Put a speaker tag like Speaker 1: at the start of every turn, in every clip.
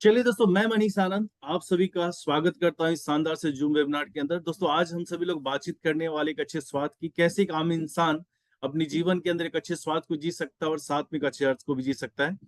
Speaker 1: चलिए दोस्तों, मैं मनीष आनंद आप सभी का स्वागत करता हूं इस शानदार से जूम वेबिनार के अंदर। दोस्तों, आज हम सभी लोग बातचीत करने वाले एक अच्छे स्वाद की, कैसे एक आम इंसान अपनी जीवन के अंदर एक अच्छे स्वाद को जी सकता है और साथ में एक अच्छे अर्थ को भी जी सकता है।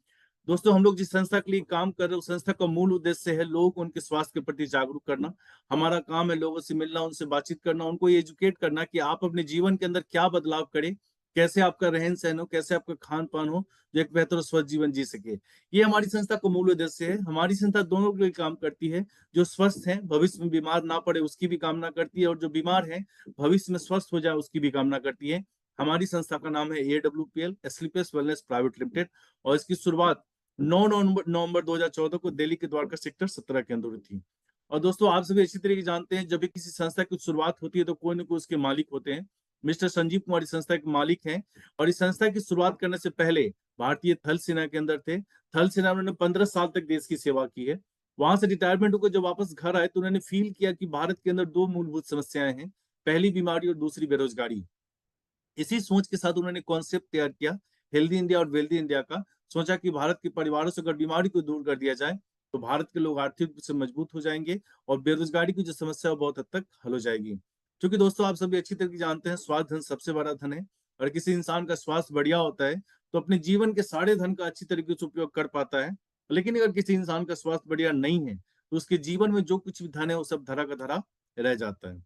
Speaker 1: दोस्तों, हम लोग जिस संस्था के लिए काम कर रहे हैं उस संस्था का मूल उद्देश्य है लोगों को उनके स्वास्थ्य के प्रति जागरूक करना। हमारा काम है लोगों से मिलना, उनसे बातचीत करना, उनको ये एजुकेट करना कि आप अपने जीवन के अंदर क्या बदलाव करें, कैसे आपका रहन सहन हो, कैसे आपका खान पान हो, जो एक बेहतर और स्वस्थ जीवन जी सके। ये हमारी संस्था का मूल उद्देश्य है। हमारी संस्था दोनों के लिए काम करती है। जो स्वस्थ हैं भविष्य में बीमार ना पड़े उसकी भी कामना करती है, और जो बीमार है भविष्य में स्वस्थ हो जाए उसकी भी कामना करती है। हमारी संस्था का नाम है AWPL स्लीपर्स वेलनेस प्राइवेट लिमिटेड, और इसकी शुरुआत 9 नवंबर 2014 को दिल्ली के द्वारका सेक्टर 17 के अंदर हुई थी। और दोस्तों, आप सभी अच्छी तरीके जानते हैं, जब भी किसी संस्था की शुरुआत होती है तो कोई ना कोई उसके मालिक होते हैं। मिस्टर संजीव कुमार इस संस्था के मालिक हैं, और इस संस्था की शुरुआत करने से पहले भारतीय थल सेना के अंदर थे। थल सेना में उन्होंने 15 साल तक देश की सेवा की है। वहां से रिटायरमेंट होकर जब वापस घर आए तो उन्होंने फील किया कि भारत के अंदर दो मूलभूत समस्याएं हैं, पहली बीमारी और दूसरी बेरोजगारी। इसी सोच के साथ उन्होंने कॉन्सेप्ट तैयार किया हेल्दी इंडिया और वेल्दी इंडिया का। सोचा कि भारत के परिवारों से अगर बीमारी को दूर कर दिया जाए तो भारत के लोग आर्थिक रूप से मजबूत हो जाएंगे, और बेरोजगारी की जो समस्या है वो बहुत हद तक हल हो जाएगी। क्योंकि दोस्तों, आप सभी अच्छी तरह से जानते हैं, स्वास्थ्य धन सबसे बड़ा धन है। और किसी इंसान का स्वास्थ्य बढ़िया होता है तो अपने जीवन के सारे धन का अच्छी तरीके से उपयोग कर पाता है। लेकिन अगर किसी इंसान का स्वास्थ्य बढ़िया नहीं है तो उसके जीवन में जो कुछ भी धन है वो सब धरा का धरा रह जाता है।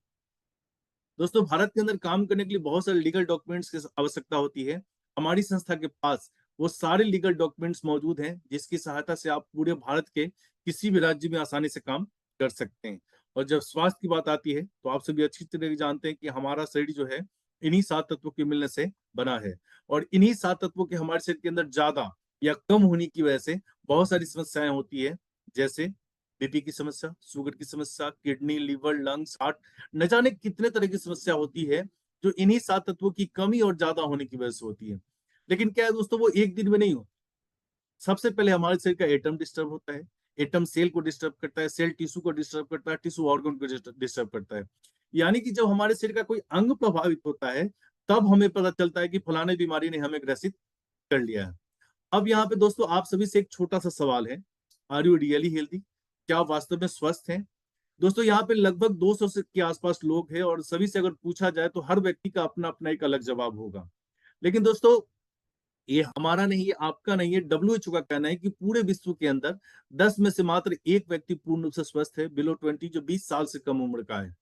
Speaker 1: दोस्तों, भारत के अंदर काम करने के लिए बहुत सारे लीगल डॉक्यूमेंट्स की आवश्यकता होती है। हमारी संस्था के पास वो सारे लीगल डॉक्यूमेंट्स मौजूद हैं जिसकी सहायता से आप पूरे भारत के किसी भी राज्य में आसानी से काम कर सकते हैं। और जब स्वास्थ्य की बात आती है तो आप सभी अच्छी तरह से जानते हैं कि हमारा शरीर जो है इन्हीं 7 तत्वों के मिलने से बना है। और इन्हीं 7 तत्वों के हमारे शरीर के अंदर ज्यादा या कम होने की वजह से बहुत सारी समस्याएं होती है, जैसे बीपी की समस्या, शुगर की समस्या, किडनी, लीवर, लंग्स, हार्ट, न जाने कितने तरह की समस्या होती है जो इन्हीं 7 तत्वों की कमी और ज्यादा होने की वजह से होती है। लेकिन क्या है दोस्तों, वो एक दिन में नहीं हो। सबसे पहले हमारे शरीर का एटम डिस्टर्ब होता है। एटम सेल को डिस्टर्ब करता है, सेल टिश्यू को डिस्टर्ब करता है, टिश्यू ऑर्गन को डिस्टर्ब करता है। यानी कि जब हमारे शरीर का कोई अंग प्रभावित होता है तब हमें पता चलता है कि फलाने बीमारी ने हमें ग्रसित कर लिया है। अब यहाँ पे दोस्तों, आप सभी से एक छोटा सा सवाल है, आर यू रियली हेल्दी? क्या आप वास्तव में स्वस्थ हैं? दोस्तों, यहाँ पे लगभग 200 से के आसपास लोग हैं, और सभी से अगर पूछा जाए तो हर व्यक्ति का अपना अपना एक अलग जवाब होगा। लेकिन दोस्तों, ये हमारा नहीं, ये आपका नहीं है, WHO का कहना है कि पूरे विश्व के अंदर 10 में से मात्र एक व्यक्ति पूर्ण रूप से स्वस्थ है, बिलो 20, जो 20 साल से कम उम्र का है।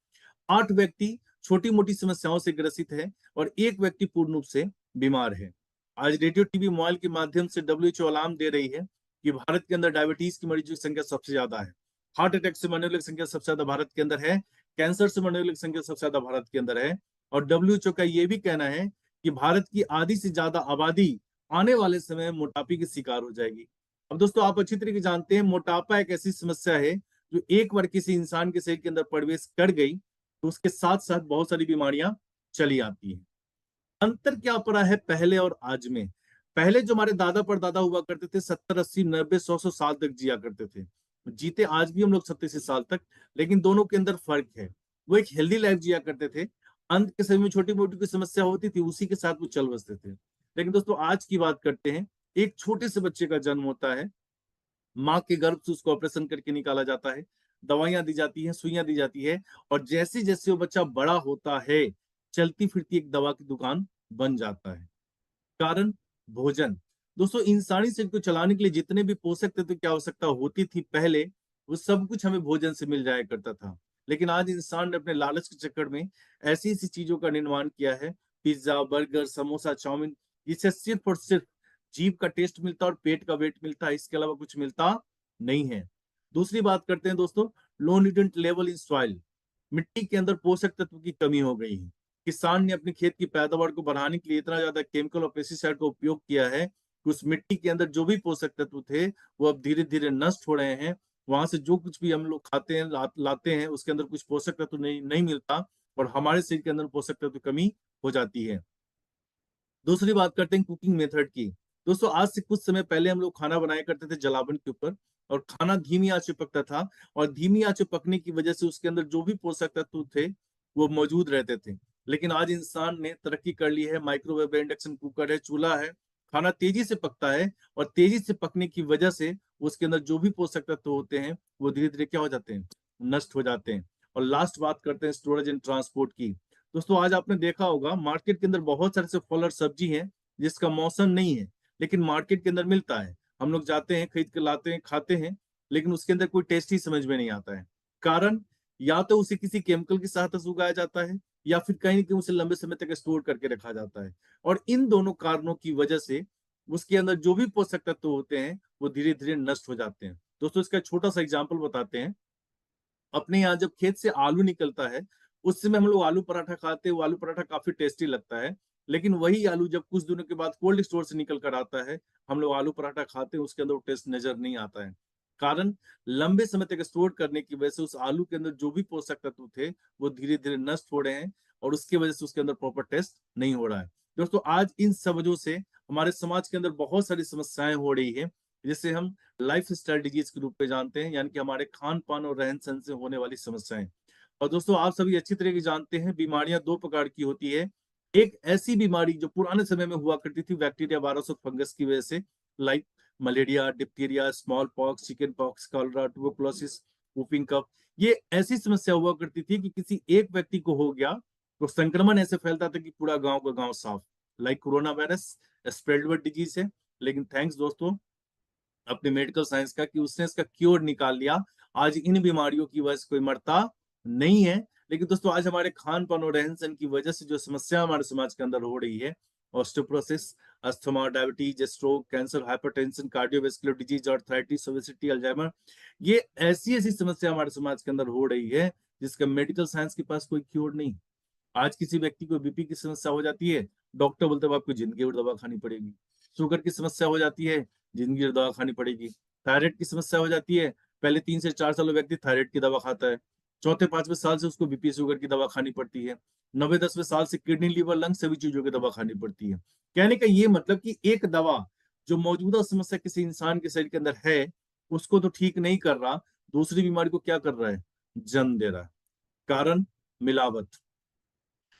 Speaker 1: 8 व्यक्ति छोटी मोटी समस्याओं से ग्रसित है, और एक व्यक्ति पूर्ण रूप से बीमार है। आज रेडियो, टीवी, मोबाइल के माध्यम से WHO अलार्म दे रही है कि भारत के अंदर डायबिटीज की मरीजों की संख्या सबसे ज्यादा है। हार्ट अटैक से मरने वालों की संख्या सबसे ज्यादा भारत के अंदर है। कैंसर से मरने वालों की संख्या सबसे ज्यादा भारत के अंदर है। और WHO का यह भी कहना है कि भारत की आधी से ज्यादा आबादी आने वाले समय में मोटापे की शिकार हो जाएगी। अब दोस्तों, आप अच्छी तरीके जानते हैं, मोटापा एक ऐसी समस्या है जो एक बार किसी इंसान के शरीर के अंदर प्रवेश कर गई तो उसके साथ साथ बहुत सारी बीमारियां चली आती हैं। अंतर क्या पड़ा है पहले और आज में? पहले जो हमारे दादा परदादा हुआ करते थे 70, 80, 90, 100 100 साल तक जिया करते थे। जीते आज भी हम लोग 70 80 साल तक, लेकिन दोनों के अंदर फर्क है। वो एक हेल्दी लाइफ जिया करते थे। अंत के समय में छोटी मोटी कोई समस्या होती थी उसी के साथ वो चल बसते थे। लेकिन दोस्तों, आज की बात करते हैं। एक छोटे से बच्चे का जन्म होता है, माँ के गर्भ से उसको ऑपरेशन करके निकाला जाता है, दवाइयां दी जाती हैं, सुइयां दी जाती है, और जैसे जैसे वो बच्चा बड़ा होता है चलती फिरती एक दवा की दुकान बन जाता है। कारण, भोजन। दोस्तों, इंसानी शरीर को चलाने के लिए जितने भी पोषक तत्व की आवश्यकता होती थी पहले, वो सब कुछ हमें भोजन से मिल जाया करता था। लेकिन आज इंसान ने अपने लालच के चक्कर में ऐसी ऐसी चीजों का निर्माण किया है, पिज्जा, बर्गर, समोसा, चाउमीन, जिससे सिर्फ और सिर्फ जीभ का टेस्ट मिलता है और पेट का वेट मिलता है, इसके अलावा कुछ मिलता नहीं है। दूसरी बात करते हैं दोस्तों, low nutrient level in soil. मिट्टी के अंदर पोषक तत्व की कमी हो गई है। किसान ने अपने खेत की पैदावार को बढ़ाने के लिए इतना ज्यादा केमिकल और पेस्टिसाइड का उपयोग किया है कि उस मिट्टी के अंदर जो भी पोषक तत्व थे वो अब धीरे धीरे नष्ट हो रहे हैं। वहां से जो कुछ भी हम लोग खाते हैं, लाते हैं, उसके अंदर कुछ पोषक तत्व नहीं मिलता, और हमारे शरीर के अंदर पोषक तत्व की कमी हो जाती है। दूसरी बात करते हैं कुकिंग मेथड की। दोस्तों, आज से कुछ समय पहले हम लोग खाना बनाया करते थे जलावन के ऊपर, और खाना धीमी आंच पे पकता था, और धीमी आंच पे पकने की वजह से उसके अंदर जो भी पोषक तत्व थे वो मौजूद रहते थे। लेकिन आज इंसान ने तरक्की कर ली है, माइक्रोवेव है, इंडक्शन कुकर है, चूल्हा है, खाना तेजी से पकता है, और तेजी से पकने की वजह से उसके अंदर जो भी पोषक तत्व होते हैं वो धीरे धीरे क्या हो जाते हैं, नष्ट हो जाते हैं। और लास्ट बात करते हैं स्टोरेज एंड ट्रांसपोर्ट की। दोस्तों आज आपने देखा होगा मार्केट के अंदर बहुत सारे से फल और सब्जी है जिसका मौसम नहीं है, लेकिन मार्केट के अंदर मिलता है। हम लोग जाते हैं, खरीद कर लाते हैं, खाते हैं, लेकिन उसके अंदर कोई टेस्ट ही समझ में नहीं आता है। कारण या तो उसे किसी केमिकल की सहायता से उगाया जाता है या फिर कहीं ना कहीं उसे लंबे समय तक स्टोर करके रखा जाता है। और इन दोनों कारणों की वजह से उसके अंदर जो भी पोषक तत्व होते हैं वो धीरे धीरे नष्ट हो जाते हैं। दोस्तों इसका एक छोटा सा एग्जाम्पल बताते हैं। अपने यहाँ जब खेत से आलू निकलता है, उस समय हम लोग आलू पराठा खाते हैं, वो आलू पराठा काफी टेस्टी लगता है। लेकिन वही आलू जब कुछ दिनों के बाद कोल्ड स्टोर से निकल कर आता है, हम लोग आलू पराठा खाते हैं, उसके अंदर वो टेस्ट नजर नहीं आता है। कारण लंबे समय तक स्टोर करने की वजह से उस आलू के अंदर जो भी पोषक तत्व थे वो धीरे धीरे नष्ट हो रहे हैं और उसकी वजह से उसके अंदर प्रॉपर टेस्ट नहीं हो रहा है। दोस्तों आज इन सब वजहों से हमारे समाज के अंदर बहुत सारी समस्याएं हो रही है, जिसे हम लाइफ स्टाइल डिजीज के रूप में जानते हैं, यानी कि हमारे खान पान और रहन सहन से होने वाली समस्याएं। और दोस्तों आप सभी अच्छी तरह से जानते हैं बीमारियां दो प्रकार की होती है। एक ऐसी बीमारी जो पुराने समय में हुआ करती थी बैक्टीरिया वायरस और फंगस की वजह से, like malaria, diphtheria, small pox, chicken pox, cholera, tuberculosis, whooping cough. ये ऐसी समस्या हुआ करती थी कि किसी एक व्यक्ति को हो गया तो संक्रमण ऐसे फैलता था कि पूरा गांव का गांव साफ। लाइक कोरोना वायरस स्प्रेडेबल डिजीज है, लेकिन थैंक्स दोस्तों अपने मेडिकल साइंस का कि उसने इसका क्योर निकाल लिया। आज इन बीमारियों की वजह से कोई मरता नहीं है। लेकिन दोस्तों आज हमारे खान पान और रहन सहन की वजह से जो समस्या हमारे समाज के अंदर हो रही है, osteoporosis, asthma, diabetes, stroke, cancer, hypertension, cardiovascular disease, arthritis, obesity, Alzheimer, ये ऐसी ऐसी समस्या हमारे समाज के अंदर हो रही है जिसका मेडिकल साइंस के पास कोई क्योर नहीं। आज किसी व्यक्ति को बीपी की समस्या हो जाती है, डॉक्टर बोलते हैं आपको जिंदगी भर दवा खानी पड़ेगी। शुगर की समस्या हो जाती है, जिंदगी भर दवा खानी पड़ेगी। थायराइड की समस्या हो जाती है, पहले 3 से 4 साल व्यक्ति थायराइड की दवा खाता है, चौथे पांचवें साल से उसको बीपी शुगर की दवा खानी पड़ती है, 9वें 10वें साल से किडनी लीवर लंग सभी चीजों की दवा खानी पड़ती है। कहने का ये मतलब कि एक दवा जो मौजूदा समस्या किसी इंसान के शरीर के अंदर है उसको तो ठीक नहीं कर रहा, दूसरी बीमारी को क्या कर रहा है, जन्म दे रहा है। कारण मिलावट।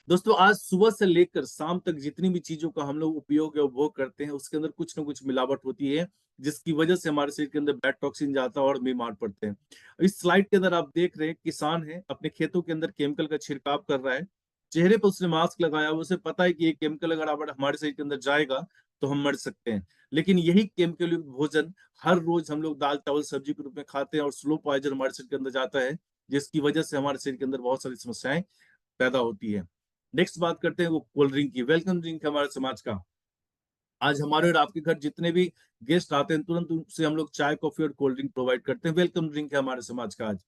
Speaker 1: दोस्तों आज सुबह से लेकर शाम तक जितनी भी चीजों का हम लोग उपयोग या उपभोग करते हैं उसके अंदर कुछ ना कुछ मिलावट होती है, जिसकी वजह से हमारे शरीर के अंदर बैड टॉक्सिन जाता है और बीमार पड़ते हैं। इस स्लाइड के अंदर आप देख रहे हैं किसान है अपने खेतों के अंदर केमिकल का छिड़काव कर रहा है। चेहरे पर उसने मास्क लगाया, उसे पता है कि ये केमिकल अगर हमारे शरीर के अंदर जाएगा तो हम मर सकते हैं। लेकिन यही केमिकल युक्त भोजन हर रोज हम लोग दाल चावल सब्जी के रूप में खाते हैं और स्लो पॉइजन हमारे शरीर के अंदर जाता है, जिसकी वजह से हमारे शरीर के अंदर बहुत सारी समस्याएं पैदा होती है। नेक्स्ट बात करते हैं वो कोल्ड ड्रिंक की। वेलकम ड्रिंक है हमारे समाज का। आज हमारे और आपके घर जितने भी गेस्ट आते हैं तुरंत उनसे हम लोग चाय कॉफी और कोल्ड ड्रिंक प्रोवाइड करते हैं। वेलकम ड्रिंक है हमारे समाज का आज।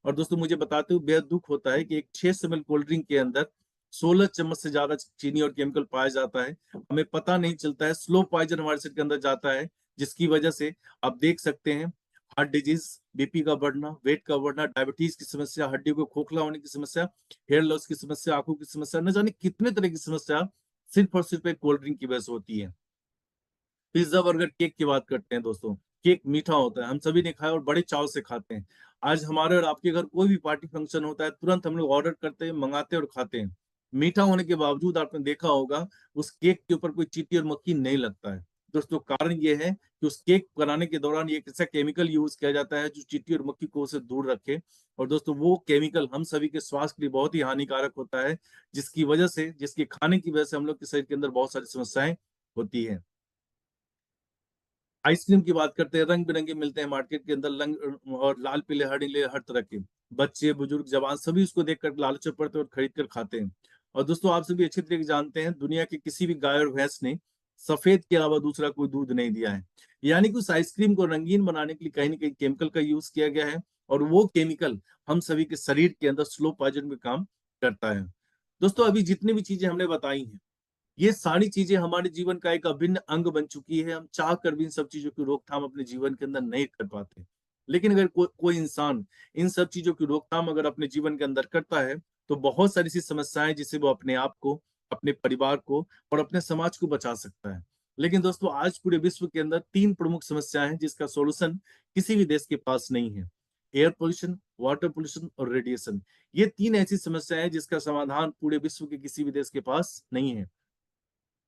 Speaker 1: और दोस्तों मुझे बताते हुए बेहद दुख होता है कि एक 600 ml कोल्ड ड्रिंक के अंदर 16 चम्मच से ज्यादा चीनी और केमिकल पाया जाता है। हमें पता नहीं चलता है, स्लो पॉइजन हमारे शरीर के अंदर जाता है, जिसकी वजह से आप देख सकते हैं हार्ट डिजीज, बीपी का बढ़ना, वेट का बढ़ना, डायबिटीज की समस्या, हड्डियों को खोखला होने की समस्या, हेयर लॉस की समस्या, आंखों की समस्या, न जाने कितने तरह की समस्या सिर्फ और सिर्फ एक कोल्ड ड्रिंक की वजह से होती है। पिज्जा बर्गर केक की बात करते हैं दोस्तों। केक मीठा होता है, हम सभी ने खाया और बड़े चाव से खाते हैं। आज हमारे और आपके घर कोई भी पार्टी फंक्शन होता है तुरंत हम लोग ऑर्डर करते हैं, मंगाते हैं और खाते हैं। मीठा होने के बावजूद आपने देखा होगा उस केक के ऊपर कोई चींटी और मक्खी नहीं लगता है। दोस्तों कारण ये है कि उस केक बनाने के दौरान एक ऐसा केमिकल यूज किया जाता है जो चींटी और मक्खी को उसे दूर रखे। और दोस्तों वो केमिकल हम सभी के स्वास्थ्य के लिए बहुत ही हानिकारक होता है, जिसकी वजह से, जिसके खाने की वजह से हम लोग के शरीर के अंदर बहुत सारी समस्याएं होती है। आइसक्रीम की बात करते हैं, रंग बिरंगे मिलते हैं मार्केट के अंदर, रंग और लाल पीले हरे नीले हर तरह के। बच्चे बुजुर्ग जवान सभी उसको देखकर लालच में पड़ते हैं और खरीद कर खाते हैं। और दोस्तों आप सभी अच्छी तरीके से जानते हैं दुनिया की किसी भी गाय और भैंस ने सफेद के अलावा दूसरा कोई दूध नहीं दिया है। यानी कि उस आइसक्रीम को रंगीन बनाने के लिए कहीं ना कहीं केमिकल का यूज किया गया है और वो केमिकल हम सभी के शरीर के अंदर स्लो पॉइजन में काम करता है। दोस्तों अभी जितनी भी चीजें हमने बताई हैं ये सारी चीजें हमारे जीवन का एक अभिन्न अंग बन चुकी है। हम चाह कर भी इन सब चीजों की रोकथाम अपने जीवन के अंदर नहीं कर पाते। लेकिन अगर कोई इंसान इन सब चीजों की रोकथाम अगर अपने जीवन के अंदर करता है तो बहुत सारी सी समस्याएं जिससे वो अपने आप को, अपने परिवार को और अपने समाज को बचा सकता है। लेकिन दोस्तों आज पूरे विश्व के अंदर 3 प्रमुख समस्याएं हैं जिसका सॉल्यूशन किसी भी देश के पास नहीं है। एयर पोल्यूशन, वाटर पोल्यूशन और रेडिएशन। ये 3 ऐसी समस्याएं हैं जिसका समाधान पूरे विश्व के किसी भी देश के पास नहीं है।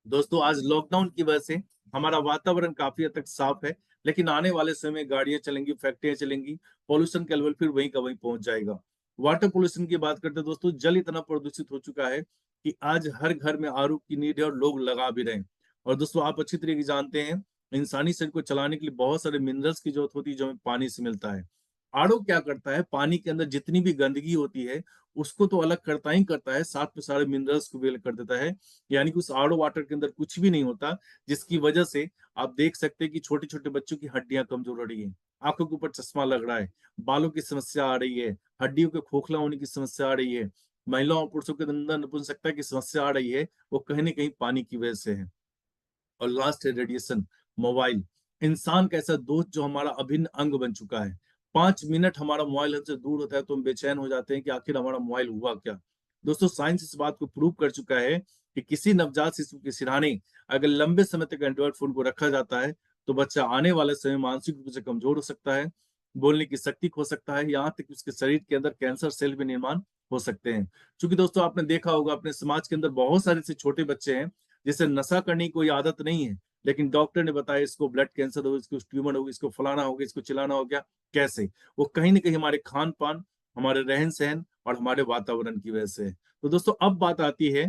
Speaker 1: दोस्तों आज लॉकडाउन की वजह से हमारा वातावरण काफी हद तक साफ है, लेकिन आने वाले समय में गाड़ियां चलेंगी, फैक्ट्रियां चलेंगी, पॉल्यूशन का लेवल फिर वहीं का वहीं पहुंच जाएगा। वाटर पोल्यूशन की बात करते हैं दोस्तों, जल इतना प्रदूषित हो चुका है कि आज हर घर में आरओ की नीड है और लोग लगा भी रहे हैं। और दोस्तों आप अच्छी तरीके से जानते हैं, इंसानी शरीर को चलाने के लिए बहुत सारे मिनरल्स की जरूरत होती है जो हमें पानी से मिलता है। आरओ क्या करता है, पानी के अंदर जितनी भी गंदगी होती है उसको तो अलग करता ही करता है, साथ में सारे मिनरल्स को भी अलग कर देता है। यानी कि उस आरओ वाटर के अंदर कुछ भी नहीं होता, जिसकी वजह से आप देख सकते हैं कि छोटे छोटे बच्चों की हड्डियां कमजोर हो रही है, आंखों के ऊपर चश्मा लग रहा है, बालों की समस्या आ रही है, हड्डियों के खोखला होने की समस्या आ रही है, महिलाओं और पुरुषों के अंदर नपुंसकता की समस्या आ रही है, वो कहीं ना कहीं पानी की वजह से है। और लास्ट है रेडिएशन, मोबाइल। इंसान का ऐसा दोस्त जो हमारा अभिन्न अंग बन चुका है। 5 मिनट हमारा मोबाइल हमसे दूर होता है तो हम बेचैन हो जाते हैं कि आखिर हमारा मोबाइल हुआ क्या। दोस्तों साइंस इस बात को प्रूव कर चुका है कि किसी नवजात शिशु के सिरहाने अगर लंबे समय तक एंड्रॉइड फोन को रखा जाता है तो बच्चा आने वाले समय मानसिक रूप से कमजोर हो सकता है, बोलने की शक्ति खो सकता है, यहाँ तक कि उसके शरीर के अंदर कैंसर सेल भी निर्माण हो सकते हैं। क्योंकि दोस्तों आपने देखा होगा अपने समाज के अंदर बहुत सारे ऐसे छोटे बच्चे हैं जिसे नशा करने की कोई आदत नहीं है, लेकिन डॉक्टर ने बताया इसको ब्लड कैंसर हो, इसको ट्यूमर हो, इसको फलाना हो गया, इसको चिलाना हो गया। कैसे? वो कहीं ना कहीं हमारे खान पान, हमारे रहन सहन और हमारे वातावरण की वजह से है। तो दोस्तों अब बात आती है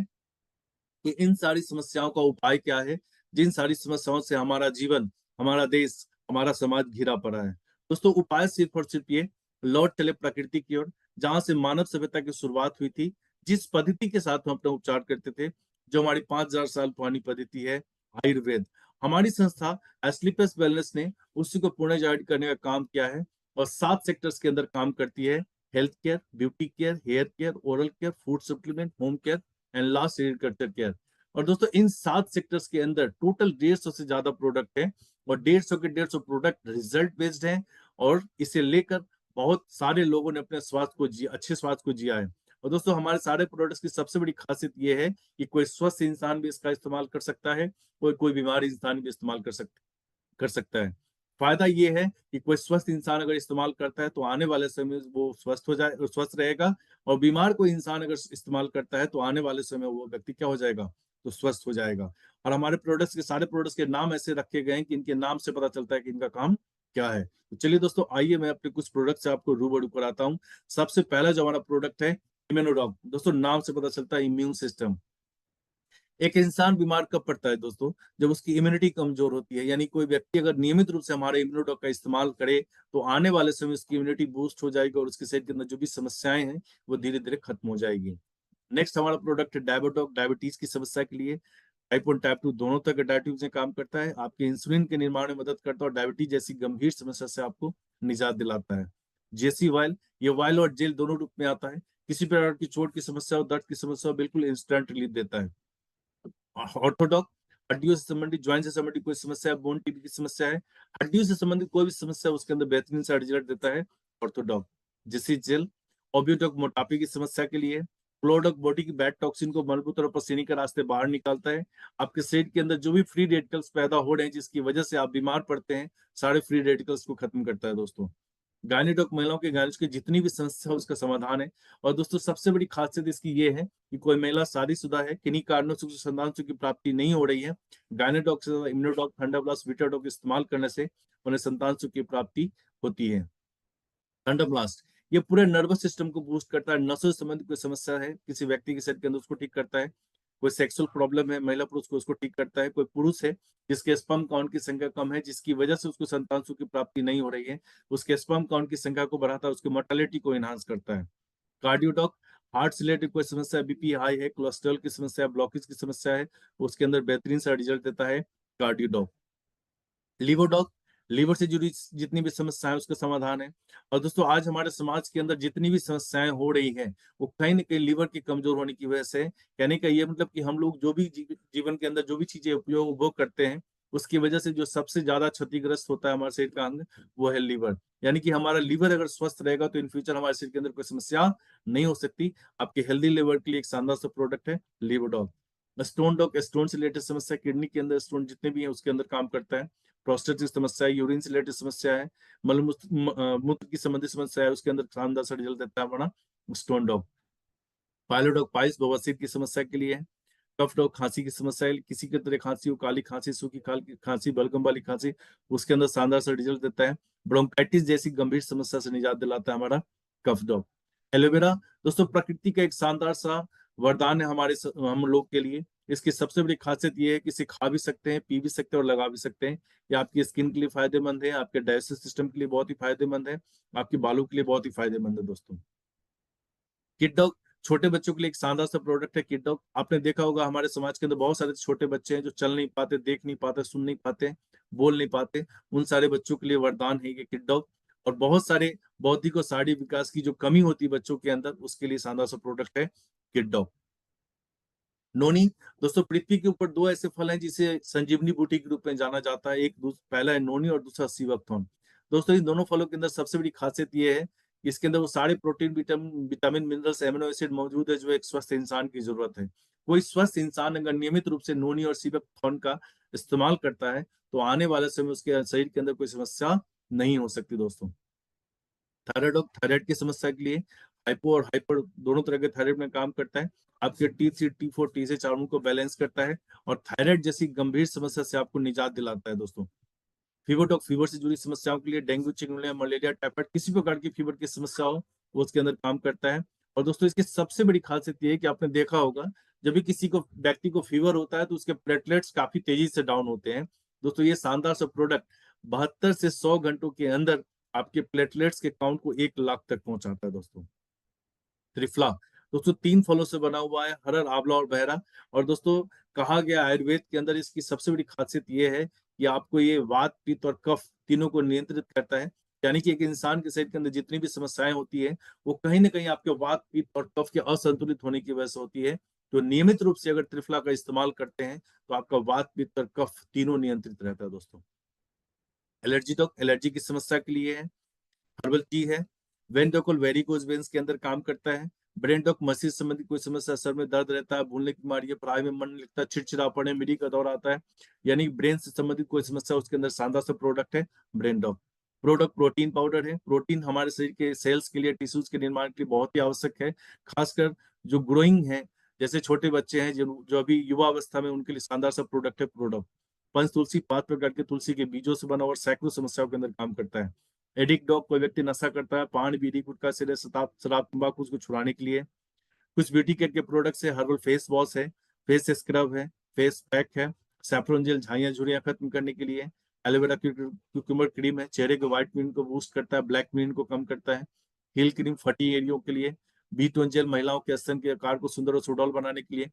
Speaker 1: कि इन सारी समस्याओं का उपाय क्या है, जिन सारी समस्याओं से हमारा जीवन, हमारा देश, हमारा समाज घिरा पड़ा है। दोस्तों उपाय सिर्फ और सिर्फ ये, लौट चले प्रकृति की ओर, जहां से मानव सभ्यता की शुरुआत हुई थी, जिस पद्धति के साथ हम अपना उपचार करते थे, जो हमारी 5,000 साल पुरानी पद्धति है, आयुर्वेद। हमारी संस्था एस्क्लेपियस वेलनेस ने उसी को पुनर्जीवित करने का काम किया है और 7 सेक्टर्स के अंदर काम करती है। Health care, beauty care, hair care, oral care, food supplement, home care and last agriculture care. और दोस्तों इन 7 सेक्टर्स के अंदर टोटल 150 से ज्यादा प्रोडक्ट है और 150 के 150 प्रोडक्ट रिजल्ट बेस्ड हैं और इसे लेकर बहुत सारे लोगों ने अपने स्वास्थ्य को जी अच्छे स्वास्थ्य को जिया है। और दोस्तों हमारे सारे प्रोडक्ट्स की सबसे बड़ी खासियत ये है कि कोई स्वस्थ इंसान भी इसका इस्तेमाल कर सकता है, कोई कोई बीमार इंसान भी इस्तेमाल कर सकता है। फायदा ये है कि कोई स्वस्थ इंसान अगर इस्तेमाल करता है तो आने वाले समय में वो स्वस्थ रहेगा, और बीमार कोई इंसान अगर इस्तेमाल करता है तो आने वाले समय में वो व्यक्ति क्या हो जाएगा, तो स्वस्थ हो जाएगा। और हमारे प्रोडक्ट्स के सारे प्रोडक्ट्स के नाम ऐसे रखे गए हैं कि इनके नाम से पता चलता है कि इनका काम क्या है। तो चलिए दोस्तों आइए मैं अपने कुछ प्रोडक्ट से आपको रूबरू कराता हूँ। सबसे पहला जो हमारा प्रोडक्ट है इम्यूनोडॉग। दोस्तों नाम से पता चलता है इम्यून सिस्टम। एक इंसान बीमार कब पड़ता है दोस्तों, जब उसकी इम्यूनिटी कमजोर होती है। यानी कोई व्यक्ति अगर नियमित रूप से हमारे इम्यूनोडॉक का इस्तेमाल करे तो आने वाले समय उसकी इम्यूनिटी बूस्ट हो जाएगी और उसके शरीर के अंदर जो भी समस्याएं हैं वो धीरे धीरे खत्म हो जाएगी। नेक्स्ट हमारा प्रोडक्ट है डायबोटॉक, डायबिटीज की समस्या के लिए। टाइप 1 टाइप 2 दोनों तरह के डायबिटीज में काम करता है, आपके इंसुलिन के निर्माण में मदद करता है और डायबिटीज जैसी गंभीर समस्या से आपको निजात दिलाता है। जेसी वायल, ये वायल और जेल दोनों रूप में आता है। किसी प्रकार की चोट की समस्या और दर्द की समस्या बिल्कुल इंस्टेंट रिलीफ देता है। ऑर्थोडॉक, हड्डियों से संबंधित, ज्वाइंट से संबंधित कोई समस्या है, बोन टीबी की समस्या है, हड्डियों से संबंधित कोई भी समस्या है, उसके अंदर बेहतरीन सा रिजल्ट देता है ऑर्थोडॉक। जैसे जेल, ओबियोडॉक मोटापे की समस्या के लिए, क्लोडॉक बॉडी की बैड टॉक्सिन को मजबूत और पसीने के रास्ते बाहर निकालता है। आपके शरीर के अंदर जो भी फ्री रेडिकल्स पैदा हो रहे हैं जिसकी वजह से आप बीमार पड़ते हैं, सारे फ्री रेडिकल्स को खत्म करता है दोस्तों। गायनेटॉक, महिलाओं के गायनेट की जितनी भी समस्या है उसका समाधान है। और दोस्तों सबसे बड़ी खासियत इसकी ये है कि कोई महिला शादीशुदा है, किन्हीं कारणों से उसे संतान सुख की प्राप्ति नहीं हो रही है, गायनेटॉक से इम्यूनोडॉक, थंडा प्लस, विटाडॉक इस्तेमाल करने से उन्हें संतान सुख की प्राप्ति होती है। थंडर ब्लास्ट, ये पूरे नर्वस सिस्टम को बूस्ट करता है। नसों से संबंधित कोई समस्या है किसी व्यक्ति के शरीर के अंदर उसको ठीक करता है। कोई सेक्सुअल प्रॉब्लम है महिला पुरुष को, उसको ठीक करता है। कोई पुरुष है जिसके स्पर्म काउंट की संख्या कम है जिसकी वजह से उसको संतान सुख की प्राप्ति नहीं हो रही है, उसके स्पर्म काउंट की संख्या को बढ़ाता है, उसकी मोर्टेलिटी को एनहांस करता है। कार्डियोटॉक, हार्ट से रिलेटेड कोई समस्या, बीपी हाई है, कोलेस्ट्रॉल की समस्या है, ब्लॉकेज की समस्या है, उसके अंदर बेहतरीन सा रिजल्ट देता है कार्डियोडॉक। लिवोडॉक, लीवर से जुड़ी जितनी भी समस्याएं उसका समाधान है। और दोस्तों आज हमारे समाज के अंदर जितनी भी समस्याएं हो रही हैं वो कहीं ना कहीं लीवर के कमजोर होने की वजह से है। कहने का ये मतलब कि हम लोग जो भी जीवन के अंदर जो भी चीजें उपभोग करते हैं उसकी वजह से जो सबसे ज्यादा क्षतिग्रस्त होता है हमारे शरीर का अंग, वो है लीवर। यानी कि हमारा लीवर अगर स्वस्थ रहेगा तो इन फ्यूचर हमारे शरीर के अंदर कोई समस्या नहीं हो सकती। आपके हेल्दी लीवर के लिए एक शानदार सा प्रोडक्ट है लिवोडॉक। स्टोन डॉक, स्टोन से रिलेटेड समस्या, किडनी के अंदर स्टोन जितने भी हैं उसके अंदर काम करता है। प्रोस्टेट की समस्या है, यूरिन से रिलेटेड समस्या है, मूत्र की संबंधित समस्या है, उसके अंदर शानदार सा रिजल्ट देता है हमारा स्टोन डॉग। पायलोडॉग, पाइल्स बवासीर की समस्या के लिए है। कफ डॉग खांसी की समस्या है, किसी के तरह खांसी हो, काली खांसी, सूखी खांसी, बलगम वाली खांसी, उसके अंदर शानदार सा रिजल्ट देता है। ब्रोंकाइटिस जैसी गंभीर समस्या से निजात दिलाता है हमारा कफ डॉग। एलोवेरा दोस्तों प्रकृति का एक शानदार सा वरदान है हम लोग के लिए। इसकी सबसे बड़ी खासियत ये है कि इसे खा भी सकते हैं, पी भी सकते हैं और लगा भी सकते हैं। ये आपकी स्किन के लिए फायदेमंद है, आपके डाइजेस्टिव सिस्टम के लिए बहुत ही फायदेमंद है, आपके बालों के लिए बहुत ही फायदेमंद है दोस्तों। किड डॉग छोटे बच्चों के लिए एक शानदार सा प्रोडक्ट है किड डॉग। आपने देखा होगा हमारे समाज के अंदर बहुत सारे छोटे बच्चे हैं जो चल नहीं पाते, देख नहीं पाते, सुन नहीं पाते, बोल नहीं पाते। उन सारे बच्चों के लिए वरदान है ये किड डॉग। और बहुत सारे बौद्धिक और शारीरिक विकास की जो कमी होती है बच्चों के अंदर, उसके लिए शानदार सा प्रोडक्ट है किड डॉग। नोनी दोस्तों पृथ्वी के ऊपर दो ऐसे फल हैं जिसे संजीवनी बूटी के रूप में जाना जाता है। पहला है नोनी और दूसरा सीवकथॉर्न। दोस्तों इन दोनों फलों के अंदर सबसे बड़ी खासियत ये है कि इसके अंदर वो सारे protein, vitamin, minerals, amino acid मौजूद है जो एक स्वस्थ इंसान की जरूरत है। कोई स्वस्थ इंसान अगर नियमित रूप से नोनी और सीवकथॉर्न का इस्तेमाल करता है तो आने वाले समय उसके शरीर के अंदर कोई समस्या नहीं हो सकती दोस्तों। थायराइड की समस्या के लिए हाइपो और हाइपर दोनों तरह के थायराइड में काम करता है। आपके T3, T4, T6 हार्मोन को बैलेंस करता है और थायराइड जैसी गंभीर समस्या से आपको निजात दिलाता है दोस्तों। फीवर फीवर से जुड़ी समस्याओं के लिए डेंगू, चिकनगुनिया, मलेरिया, टाइफाइड, किसी प्रकार की फीवर की समस्या हो वो उसके अंदर काम करता है। और दोस्तों इसकी सबसे बड़ी खासियत ये है कि आपने देखा होगा जब भी किसी को व्यक्ति को फीवर होता है तो उसके प्लेटलेट्स काफी तेजी से डाउन होते हैं। दोस्तों ये शानदार सा प्रोडक्ट 72 से 100 घंटों के अंदर आपके प्लेटलेट्स के काउंट को 1 लाख तक पहुंचाता है दोस्तों। त्रिफला दोस्तों 3 फलों से बना हुआ है, हरर, आंवला और बहरा। और दोस्तों कहा गया आयुर्वेद के अंदर इसकी सबसे बड़ी खासियत ये है कि आपको ये वात, पित्त और कफ तीनों को नियंत्रित करता है। यानी कि एक इंसान के शरीर के अंदर जितनी भी समस्याएं होती है वो कहीं ना कहीं आपके वात, पित्त और कफ के असंतुलित होने की वजह से होती है। तो नियमित रूप से अगर त्रिफला का इस्तेमाल करते हैं तो आपका वात, पित्त और कफ तीनों नियंत्रित रहता है दोस्तों। एलर्जी तो एलर्जी की समस्या के लिए है, हर्बल टी है। वेंडोकॉल वेरिकोज वेन्स के अंदर काम करता है। ब्रेन डॉक मस्तिष्क संबंधी कोई समस्या, सर में दर्द रहता है, भूलने की बीमारी है, पढ़ाई में मन नहीं लगता, चिड़चिड़ापन है, मिडी का दौर आता है, यानी ब्रेन से संबंधित कोई समस्या, उसके अंदर शानदार सा प्रोडक्ट है brain doc. Product protein powder है। प्रोटीन हमारे शरीर के सेल्स के लिए, टिश्यूज के निर्माण के लिए बहुत ही आवश्यक है। खासकर जो ग्रोइंग है, जैसे छोटे बच्चे हैं जो अभी युवा अवस्था में, उनके लिए शानदार सा प्रोडक्ट है प्रोडक्ट। पंच तुलसी 5 प्रकार के तुलसी के बीजों से बना और सैकड़ों समस्याओं के अंदर काम करता है। एडिक्ट डॉग, कोई व्यक्ति नशा करता है, पान, बीड़ी, गुटखा, सिगरेट, शराब, तंबाकू, उसको छुड़ाने के लिए। कुछ ब्यूटी केयर के प्रोडक्ट्स है, हर्बल फेस वॉश है, फेस स्क्रब है, फेस पैक है, सैफरन जेल झाइयां झुर्रियां खत्म करने के लिए। एलोवेरा क्यूकम्बर क्रीम है, चेहरे के व्हाइट मीन को बूस्ट करता है, ब्लैक मीन को कम करता है। हील क्रीम फटी एरियो के लिए। बी12 जेल महिलाओं के स्तन के आकार को सुंदर और सुडौल बनाने के लिए।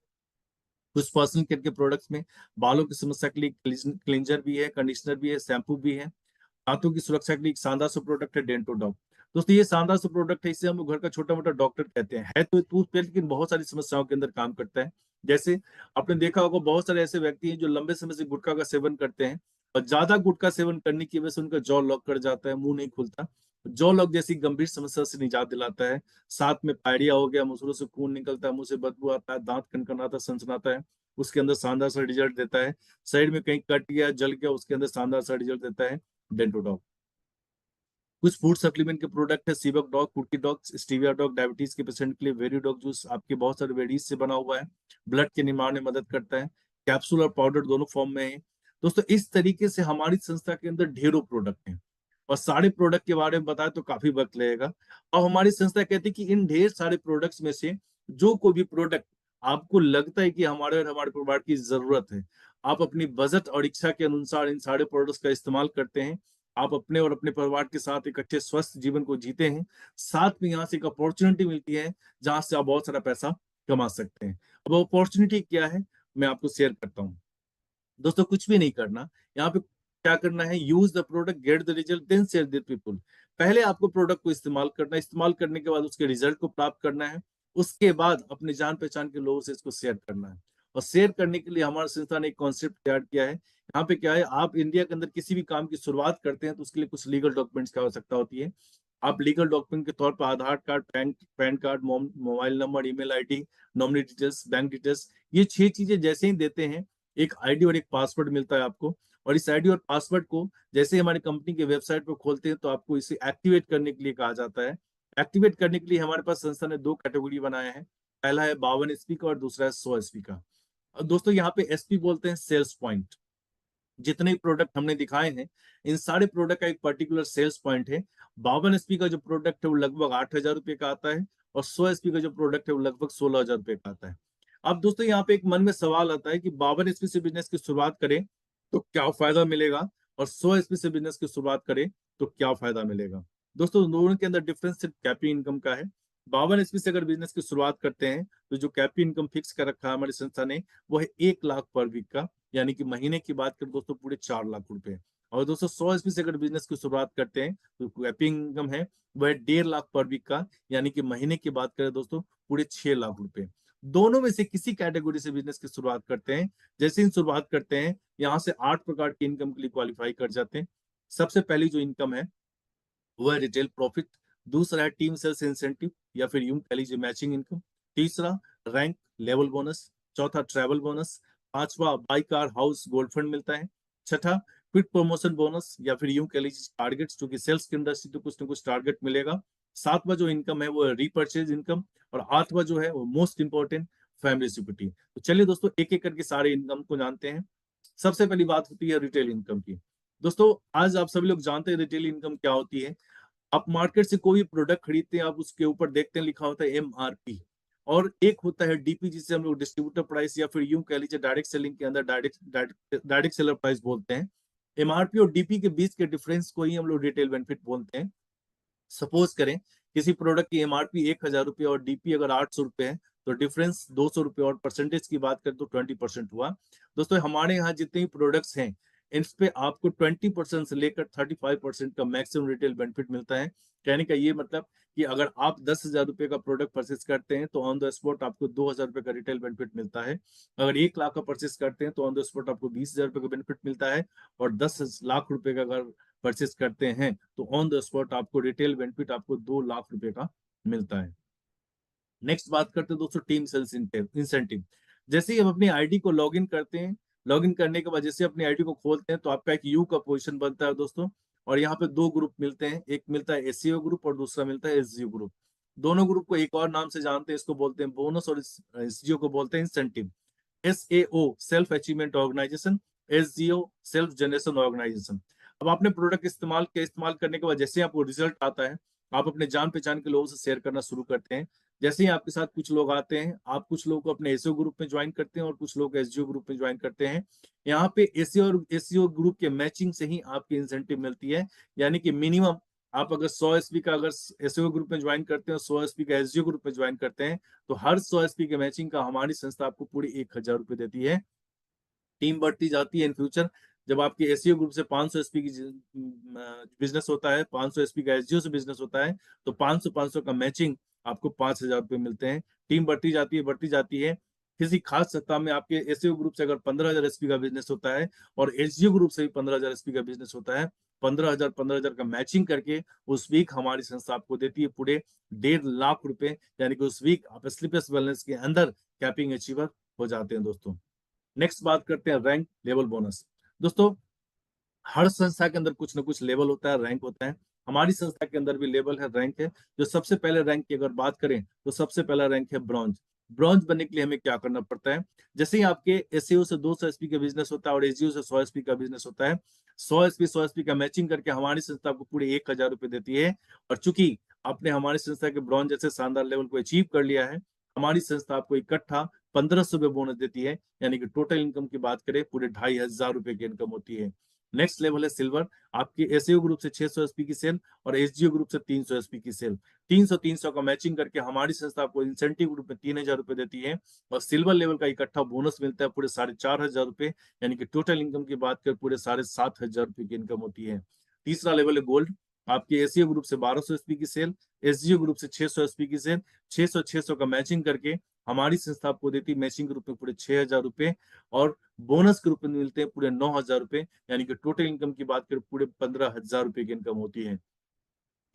Speaker 1: कुछ पर्सनल केयर के प्रोडक्ट्स में बालों की समस्या के लिए क्लिंजर भी है, कंडीशनर भी है, शैम्पू भी है। दांतों की सुरक्षा के लिए एक शानदार सा प्रोडक्ट है डेंटो डॉग। दोस्तों ये शानदार सा प्रोडक्ट है, इसे हम लोग घर का छोटा मोटा डॉक्टर कहते हैं। है तो टूथपेस्ट लेकिन बहुत सारी समस्याओं के अंदर काम करता है। जैसे आपने देखा होगा बहुत सारे ऐसे व्यक्ति हैं जो लंबे समय से गुटखा का सेवन करते हैं और ज्यादा गुटखा सेवन करने की वजह से उनका जॉ लॉक कर जाता है, मुंह नहीं खुलता। जॉ लॉक जैसी गंभीर समस्या से निजात दिलाता है। साथ में पायरिया हो गया, मुसलों से खून निकलता है, मुंह से बदबू आता है, दांत कनकनाता, सनसनाता है, उसके अंदर शानदार सा रिजल्ट देता है। साइड में कहीं कट गया, जल गया, उसके अंदर शानदार सा रिजल्ट देता है डेंटो डॉग। कुछ फूड सप्लीमेंट के प्रोडक्ट है, सीबक dog, cookie dog, stevia dog, diabetes के पेशेंट के लिए वेरी डॉग जूस आपके बहुत सारे वेरीज से बना हुआ है, ब्लड के निर्माण में मदद करता है। कैप्सूल और पाउडर दोनों फॉर्म में है। दोस्तों इस तरीके से हमारी संस्था के अंदर ढेरों प्रोडक्ट हैं और सारे प्रोडक्ट के बारे में बताए तो काफी वक्त लगेगा। और हमारी संस्था कहती है कि इन ढेर सारे प्रोडक्ट्स में से जो कोई भी प्रोडक्ट आपको लगता है कि हमारे और हमारे परिवार की जरूरत है, आप अपनी बजट और इच्छा के अनुसार इन सारे प्रोडक्ट्स का इस्तेमाल करते हैं, आप अपने और अपने परिवार के साथ एक अच्छे स्वस्थ जीवन को जीते हैं। साथ में यहाँ से एक अपॉर्चुनिटी मिलती है जहां से आप बहुत सारा पैसा कमा सकते हैं। अब अपॉर्चुनिटी क्या है मैं आपको शेयर करता हूँ। दोस्तों कुछ भी नहीं करना, यहाँ पे क्या करना है, use the product, get the result, then share with people. पहले आपको प्रोडक्ट को इस्तेमाल करना है, इस्तेमाल करने के बाद उसके रिजल्ट को प्राप्त करना है, उसके बाद अपने जान पहचान के लोगों से इसको शेयर करना है। और शेयर करने के लिए हमारे संस्था ने एक कॉन्सेप्ट तैयार किया है। यहाँ पे क्या है, आप इंडिया के अंदर किसी भी काम की शुरुआत करते हैं तो उसके लिए कुछ लीगल डॉक्यूमेंट्स की आवश्यकता होती है। आप लीगल डॉक्यूमेंट के तौर पर Aadhaar card, PAN card, mobile number, email ID, nominee details, bank details, ये 6 चीजें जैसे ही देते हैं, एक आईडी और एक पासवर्ड मिलता है आपको। और इस आईडी और पासवर्ड को जैसे ही हमारी कंपनी के वेबसाइट पर खोलते हैं तो आपको इसे एक्टिवेट करने के लिए कहा जाता है। एक्टिवेट करने के लिए हमारे पास संस्था ने 2 कैटेगरी बनाए हैं। पहला है 52 एसपी का और दूसरा है 100 एसपी का। दोस्तों यहाँ पे एसपी बोलते हैं सेल्स पॉइंट। जितने प्रोडक्ट हमने दिखाए हैं, इन सारे प्रोडक्ट का एक पर्टिकुलर सेल्स पॉइंट है। 52 एसपी का जो प्रोडक्ट है वो लगभग 8,000 रुपये का आता है, और 100 एसपी का जो प्रोडक्ट है वो लगभग 16,000 रुपये का आता है। अब दोस्तों यहाँ पे एक मन में सवाल आता है कि 52 एसपी से बिजनेस की शुरुआत करें तो क्या फायदा मिलेगा, और 100 एसपी से बिजनेस की शुरुआत करें तो क्या फायदा मिलेगा। दोस्तों दोनों के अंदर डिफरेंस सिर्फ कैपी इनकम का है। 52 एसपी से अगर बिजनेस की शुरुआत करते हैं तो जो कैपी इनकम फिक्स कर रखा है हमारी संस्था ने, वो है 1 लाख पर वीक का, यानी कि महीने की बात करें दोस्तों पूरे 4 लाख रुपए। और दोस्तों 100 एसपी से अगर बिजनेस की शुरुआत करते हैं तो कैपिंग इनकम है वह 1.5 लाख पर वीक का, यानी कि महीने की बात करें दोस्तों पूरे 6 लाख रुपए। दोनों में से किसी कैटेगरी से बिजनेस की शुरुआत करते हैं, जैसे ही शुरुआत करते हैं यहाँ से 8 प्रकार की इनकम के लिए क्वालिफाई कर जाते हैं। सबसे पहली जो इनकम है वो है रिटेल प्रॉफिट। दूसरा है टीम सेल्स इंसेंटिव या फिर यूं कह लीजिए मैचिंग इनकम। तीसरा रैंक लेवल बोनस। चौथा ट्रैवल बोनस। पांचवा by car house gold fund मिलता है। छठा क्विक प्रमोशन बोनस या फिर यूं कह लीजिए टारगेट्स, क्योंकि सेल्स की इंडस्ट्री तो कुछ ना कुछ टारगेट मिलेगा। सातवां जो इनकम है वो है रीपर्चेज इनकम। और आठवां जो है वो मोस्ट इंपॉर्टेंट फैमिली सिक्योरिटी। तो चलिए दोस्तों एक एक करके सारे इनकम को जानते हैं। सबसे पहली बात होती है रिटेल इनकम की। दोस्तों आज आप सभी लोग जानते हैं रिटेल इनकम क्या होती है। आप मार्केट से कोई भी प्रोडक्ट खरीदते हैं, आप उसके ऊपर देखते हैं लिखा होता है एमआरपी, और एक होता है डीपी जिसे हम लोग डिस्ट्रीब्यूटर प्राइस या फिर यूं कह लीजिए डायरेक्ट सेलिंग के अंदर डायरेक्ट सेलर प्राइस बोलते हैं। एमआरपी और डीपी के बीच के डिफरेंस को ही हम लोग रिटेल बेनिफिट बोलते हैं। सपोज करें किसी प्रोडक्ट की एमआरपी 1,000 रुपये और डीपी अगर 800 रुपये है, तो डिफरेंस 200 रुपये, और परसेंटेज की बात करें तो 20% हुआ। दोस्तों हमारे यहाँ जितने भी प्रोडक्ट्स हैं इन पे आपको 20% से लेकर 35% का मैक्सिमम रिटेल बेनिफिट मिलता है। कहने का ये मतलब कि अगर आप 10,000 रुपये का प्रोडक्ट परचेस करते हैं तो ऑन द स्पॉट आपको 2,000 रुपये का रिटेल बेनिफिट मिलता है। अगर 1 लाख का परचेस करते हैं तो ऑन द स्पॉट आपको 20,000 रुपये का बेनिफिट मिलता है। और 10 लाख रुपए का अगर परचेस करते हैं तो ऑन द स्पॉट आपको रिटेल बेनिफिट आपको 2 लाख रुपए का मिलता है। नेक्स्ट बात करते हैं दोस्तों टीम सेल्स इंसेंटिव। जैसे ही हम अपनी आईडी को लॉग इन करते हैं, लॉग इन करने के बाद जैसे अपनी आईडी को खोलते हैं तो आपका एक यू का पोजीशन बनता है दोस्तों। और यहाँ पे दो ग्रुप मिलते हैं, एक मिलता है एसईओ ग्रुप और दूसरा मिलता है एसजीओ ग्रुप। दोनों ग्रुप को एक और नाम से जानते हैं, इसको बोलते हैं बोनस, और एसजीओ को बोलते हैं incentive. SAO self achievement organisation, SGO self generation organisation. अब आपने प्रोडक्ट इस्तेमाल करने के बाद जैसे आपको रिजल्ट आता है, आप अपने जान पहचान के लोगों से शेयर करना शुरू करते हैं। जैसे ही आपके साथ कुछ लोग आते हैं, आप कुछ लोगों को अपने एसईओ ग्रुप में ज्वाइन करते हैं और कुछ लोग एसजीओ ग्रुप में ज्वाइन करते हैं। यहाँ पे एसईओ ग्रुप के मैचिंग से ही आपकी इंसेंटिव मिलती है। यानी कि मिनिमम आप अगर 100 एसपी का अगर एसईओ ग्रुप में ज्वाइन करते हैं और 100 एसपी का एसजीओ ग्रुप में ज्वाइन करते हैं, तो हर 100 एसपी के मैचिंग का हमारी संस्था आपको पूरी 1,000 रुपये देती है। टीम बढ़ती जाती है इन फ्यूचर। जब आपके एसईओ ग्रुप से 500 एसपी की बिजनेस होता है, 500 एसपी का एसजीओ से बिजनेस होता है, तो 500 का मैचिंग आपको 5,000 रुपये मिलते हैं। टीम बढ़ती जाती है। किसी खास सप्ताह में आपके एसईओ ग्रुप से अगर 15,000 एसपी का बिजनेस होता है और एसजीओ ग्रुप से भी 15,000 एसपी का बिजनेस होता है, 15,000 का मैचिंग करके उस वीक हमारी संस्था आपको देती है पूरे 1.5 लाख रुपए। यानी कि उस वीक आप स्लीपलेस वेलनेस के अंदर कैपिंग अचीवर हो जाते हैं दोस्तों। नेक्स्ट बात करते हैं रैंक लेवल बोनस। दोस्तों हर संस्था के अंदर कुछ ना कुछ लेवल होता है, रैंक होता है। हमारी संस्था के अंदर भी लेवल है, रैंक है। जो सबसे पहले रैंक की अगर बात करें तो सबसे पहला रैंक है ब्रॉन्ज। ब्रॉन्ज बनने के लिए हमें क्या करना पड़ता है, जैसे ही आपके एसईओ से 200 एसपी का बिजनेस होता है और एसजीओ से 100 एसपी का बिजनेस होता है, 100 एसपी का मैचिंग करके हमारी संस्था आपको पूरे 1,000 रुपये देती है। और चूंकि आपने हमारी संस्था के ब्रॉन्ज जैसे शानदार लेवल को अचीव कर लिया है, हमारी संस्था आपको इकट्ठा 1,500 बोनस देती है। यानी कि टोटल इनकम की बात करें पूरे 2,500 रुपए की इनकम होती है। नेक्स्ट लेवल है सिल्वर। आपके एसईओ ग्रुप से 600 एसपी की सेल और एसजीओ ग्रुप से 300 एसपी की सेल, 300 का मैचिंग करके हमारी संस्था आपको इंसेंटिव ग्रुप में 3,000 रुपए देती है। और सिल्वर लेवल का इकट्ठा बोनस मिलता है पूरे 4,500 रुपए। यानी कि टोटल इनकम की बात करें पूरे 7,500 रुपए की इनकम होती है। तीसरा लेवल है गोल्ड। आपके एसईओ ग्रुप से 1,200 एसपी की सेल, एसजीओ ग्रुप से 600 एसपी की सेल, 600 का मैचिंग करके हमारी संस्था आपको देती है मैचिंग ग्रुप में पूरे 6,000 रुपए। और बोनस के रूप में मिलते हैं पूरे 9,000 रुपए। यानी कि टोटल इनकम की बात करें पूरे 15,000 रुपए की इनकम होती है।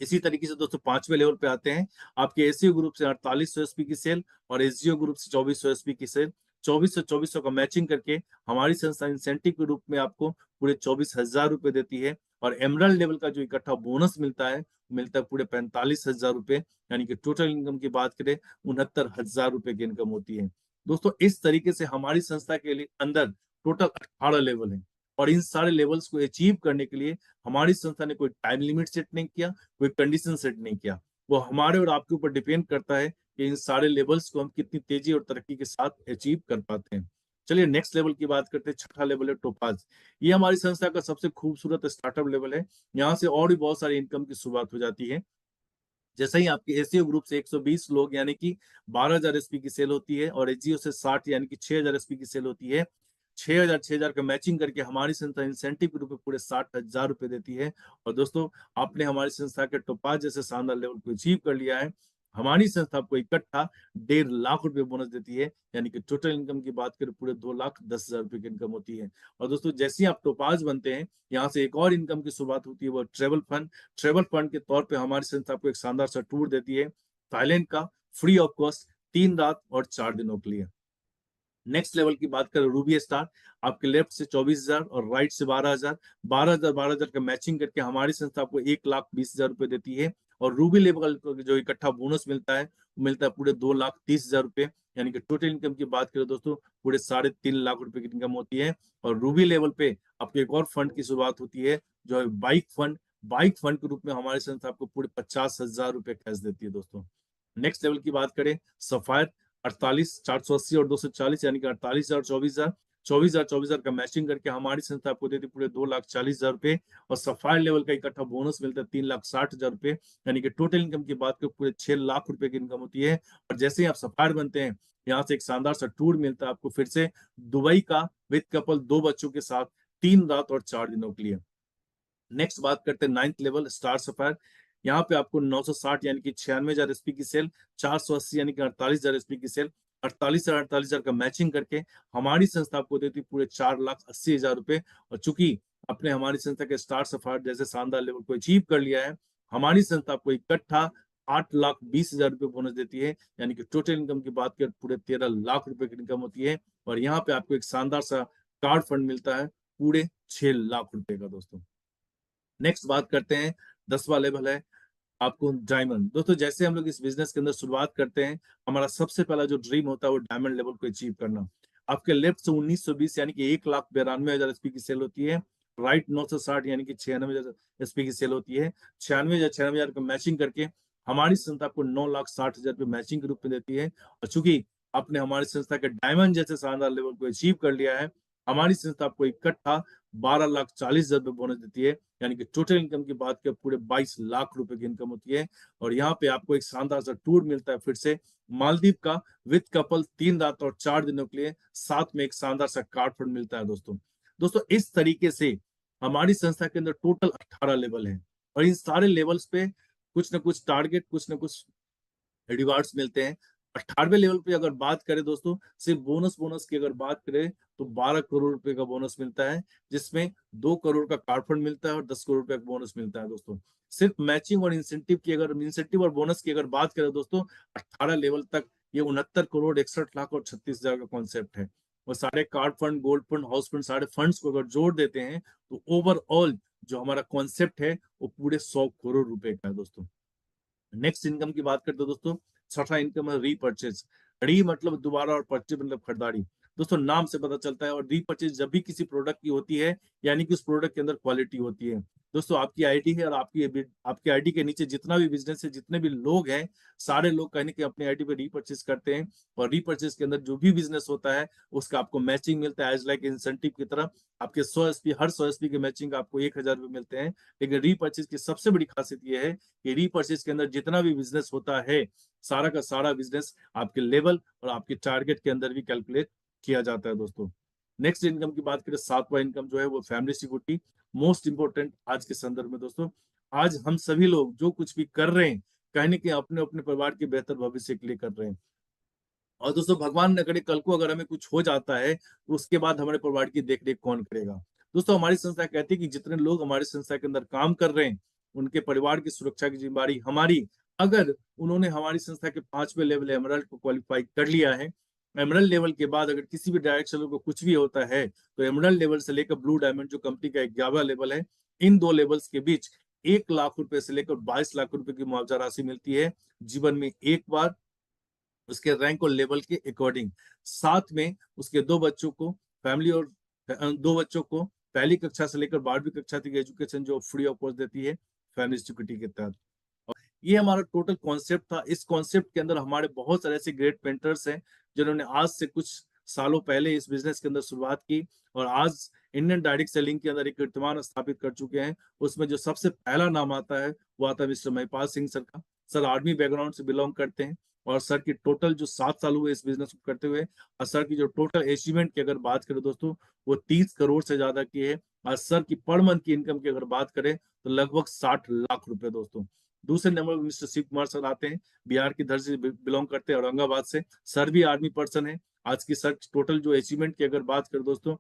Speaker 1: इसी तरीके से दोस्तों पांचवें लेवल पे आते हैं। आपके एसईओ ग्रुप से 4800 एसपी की सेल और एसजीओ ग्रुप से 2400 एसपी की सेल, 2400 का मैचिंग करके हमारी संस्था इंसेंटिव के रूप में आपको पूरे 24,000 रुपए देती है। और एमरल्ड लेवल का जो इकट्ठा बोनस मिलता है पूरे 45,000 रुपए। यानी कि टोटल इनकम की बात करें 69,000 रुपए की इनकम होती है। दोस्तों इस तरीके से हमारी संस्था के लिए अंदर टोटल 18 लेवल है, और इन सारे लेवल्स को अचीव करने के लिए हमारी संस्था ने कोई टाइम लिमिट सेट नहीं किया, कोई कंडीशन सेट नहीं किया। वो हमारे और आपके ऊपर डिपेंड करता है कि इन सारे लेवल्स को हम कितनी तेजी और तरक्की के साथ अचीव कर पाते हैं। चलिए नेक्स्ट लेवल की बात करते हैं। छठा लेवल है टोपाज। ये हमारी संस्था का सबसे खूबसूरत स्टार्टअप लेवल है। यहाँ से और भी बहुत सारी इनकम की शुरुआत हो जाती है। जैसे ही आपके एसईओ ग्रुप से 120 लोग यानी कि 12,000 एसपी की सेल होती है, और एचजीओ से 60 यानी कि 6,000 एसपी की सेल होती है, 6,000 का मैचिंग करके हमारी संस्था इंसेंटिव के रूप में पूरे 60,000 रुपए देती है। और दोस्तों आपने हमारी संस्था के टोपाज जैसे शानदार लेवल को अचीव कर लिया है, हमारी संस्था आपको इकट्ठा 1.5 लाख रुपए बोनस देती है, यानी कि टोटल इनकम की बात करें पूरे 2,10,000 रुपए की इनकम होती है। और दोस्तों जैसे ही आप टोपाज बनते हैं, यहाँ से एक और इनकम की शुरुआत होती है, वो ट्रेवल फंड। ट्रेवल फंड के तौर पे हमारी संस्था आपको एक शानदार सा टूर देती है थाईलैंड का, फ्री ऑफ कॉस्ट, 3 रात और 4 दिनों के लिए। नेक्स्ट लेवल की बात करें रूबी स्टार, आपके लेफ्ट से 24,000 और राइट से 12,000, 12,000 का मैचिंग करके हमारी संस्था आपको 1,20,000 रुपए देती है। और रूबी लेवल को जो इकट्ठा बोनस मिलता है, वो मिलता है पूरे 2,30,000 रुपए, यानी कि टोटल इनकम की बात करें दोस्तों पूरे 3.5 लाख रुपए की इनकम होती है। और रूबी लेवल पे आपको एक और फंड की शुरुआत होती है, जो है बाइक फंड। बाइक फंड के रूप में हमारी संस्था आपको पूरे 50,000 रुपए कैश देती है दोस्तों। नेक्स्ट लेवल की बात करें सफायर, 48, 480 और 240, यानी कि 48,000, 24,000, 24,000 का मैचिंग करके हमारी संस्था आपको देती है पूरे 2,40,000 रुपए। और सफायर लेवल का इकट्ठा बोनस मिलता है 3,60,000 रुपए, यानी कि टोटल इनकम की बात करें पूरे 6 लाख रुपए की इनकम होती है। और जैसे ही आप सफायर बनते हैं, यहाँ से एक शानदार सा टूर मिलता है आपको फिर से दुबई का, विद कपल, 2 बच्चों के साथ, 3 रात और 4 दिनों के लिए। नेक्स्ट बात करते हैं नाइन्थ लेवल स्टार सफायर। यहाँ पे आपको 960 यानी कि 96,000 एसपी की सेल, 480 यानी कि 48,000 एसपी की सेल, 48,000 का मैचिंग करके हमारी संस्था आपको देती पूरे 4,80,000 रुपए। और चूंकि आपने हमारी संस्था के स्टार सफायर जैसे शानदार लेवल को अचीव कर लिया है, हमारी संस्था आपको इकट्ठा 8,20,000 रुपए बोनस देती है, यानी कि टोटल इनकम की बात करें पूरे 13 लाख रुपए की इनकम होती है। और यहाँ पे आपको एक शानदार सा कार्ड फंड मिलता है पूरे 6 लाख रुपए का दोस्तों। नेक्स्ट बात करते हैं, 10वां लेवल है आपको डायमंड। दोस्तों जैसे हम लोग इस बिजनेस के अंदर शुरुआत करते हैं, हमारा सबसे पहला जो ड्रीम होता है वो डायमंड लेवल को अचीव करना। आपके लेफ्ट से 1920 यानी कि 1,92,000 एसपी की सेल होती है, राइट 960 यानी कि 96,000 एसपी की सेल होती है। 96,000 का मैचिंग करके हमारी संस्था आपको 9,60,000 रुपये मैचिंग के रूप में देती है। और चूंकि आपने हमारी संस्था के डायमंड जैसे शानदार लेवल को अचीव कर लिया है, हमारी संस्था आपको इकट्ठा 12,40,000 रुपये बोनस देती है, यानी कि टोटल इनकम की बात करें पूरे 22 लाख रुपए की इनकम होती है। और यहाँ पे आपको एक शानदार सा टूर मिलता है फिर से मालदीव का, विद कपल, 3 रात और 4 दिनों के लिए, साथ में एक शानदार सा कार्ड फंड मिलता है दोस्तों। दोस्तों इस तरीके से हमारी संस्था के अंदर टोटल 18 लेवल है, और इन सारे लेवल्स पे कुछ ना कुछ टारगेट, कुछ ना कुछ रिवार्ड्स मिलते हैं। 18वें लेवल पे अगर बात करें दोस्तों, सिर्फ बोनस बोनस की अगर बात करें तो 12 करोड़ रुपए का बोनस मिलता है, जिसमें 2 करोड़ का कार्ड फंड मिलता है और 10 करोड़ रुपए का बोनस मिलता है दोस्तों। सिर्फ मैचिंग और इंसेंटिव और बोनस की अगर बात करें दोस्तों, 18 लेवल तक ये 69 करोड़ 61 लाख और 36,000 का कॉन्सेप्ट है। और सारे card fund, gold fund, house fund, सारे फंड्स को अगर जोड़ देते हैं तो ओवरऑल जो हमारा कॉन्सेप्ट है वो पूरे 100 करोड़ रुपए का है दोस्तों। नेक्स्ट इनकम की बात करते हो दोस्तों, छठा इनकम है रीपर्चेज। री मतलब दोबारा और परचेज मतलब खरीदारी। दोस्तों नाम से पता चलता है, और रीपर्चेज जब भी किसी प्रोडक्ट की होती है, यानी कि उस प्रोडक्ट के अंदर क्वालिटी होती है। दोस्तों आपकी आईडी है, और आपकी आईडी के नीचे जितना भी बिजनेस है, जितने भी लोग हैं, सारे लोग कहीं ना कहीं अपनी आईडी पे रीपर्चेज करते हैं। और रीपर्चेज के अंदर जो भी बिजनेस होता है उसका आपको मैचिंग मिलता है, एज लाइक इंसेंटिव की तरह। आपके 100 एसपी, हर 100 एसपी के मैचिंग का आपको 1,000 रुपये मिलते हैं। लेकिन रीपर्चेज की सबसे बड़ी खासियत यह है कि रीपर्चेज के अंदर जितना भी बिजनेस होता है, सारा का सारा बिजनेस आपके लेवल और आपके टारगेट के अंदर भी कैलकुलेट किया जाता है दोस्तों। नेक्स्ट इनकम की बात करें, 7वां इनकम जो है वो फैमिली सिक्योरिटी, मोस्ट इंपोर्टेंट आज के संदर्भ में दोस्तों। आज हम सभी लोग जो कुछ भी कर रहे हैं, कहीं ना कहीं अपने अपने परिवार के बेहतर भविष्य के लिए कर रहे हैं। और दोस्तों भगवान न करे कल को अगर हमें कुछ हो जाता है, तो उसके बाद हमारे परिवार की देख रेख कौन करेगा। दोस्तों हमारी संस्था कहती है कि जितने लोग हमारी संस्था के अंदर काम कर रहे हैं, उनके परिवार की सुरक्षा की जिम्मेदारी हमारी। अगर उन्होंने हमारी संस्था के 5वें लेवल एमरल्ड को क्वालिफाई कर लिया है, एमरल्ड लेवल के बाद अगर किसी भी डायरेक्टर को कुछ भी होता है, तो एमरल्ड लेवल से लेकर ब्लू डायमंड जो कंपनी का 11वां लेवल है, इन दो लेवल्स के बीच 1 लाख रुपए से लेकर 22 लाख रुपए की मुआवजा राशि मिलती है। जीवन में एक बार उसके रैंक और लेवल के अकॉर्डिंग। साथ में उसके दो बच्चों को फैमिली और दो बच्चों को पहली कक्षा से लेकर 12वीं कक्षा तक एजुकेशन जो फ्री ऑफ कॉस्ट देती है फैमिली सिक्योरिटी के तहत। ये हमारा टोटल कॉन्सेप्ट था। इस कॉन्सेप्ट के अंदर हमारे बहुत सारे ऐसे ग्रेट पेंटर्स हैं जिन्होंने आज से कुछ सालों पहले इस बिजनेस के अंदर शुरुआत की और आज इंडियन डायरेक्ट सेलिंग के अंदर एक कीर्तिमान स्थापित कर चुके हैं। उसमें जो सबसे पहला नाम आता है वो आता है मिस्टर महिपाल सिंह सर का। सर आर्मी बैकग्राउंड से बिलोंग करते हैं और सर की टोटल जो 7 साल हुए इस बिजनेस को करते हुए और सर की जो टोटल अचीवमेंट की अगर बात करें दोस्तों वो 30 करोड़ से ज्यादा की है। और सर की पर मंथ की इनकम की अगर बात करें तो लगभग 60 लाख रुपए दोस्तों। दूसरे नंबर पर मिस्टर शिव कुमार सर आते हैं, बिहार की धरती से बिलोंग करते हैं, औरंगाबाद से। सर भी आर्मी पर्सन है। आज की सर टोटल जो अचीवमेंट की अगर बात करें दोस्तों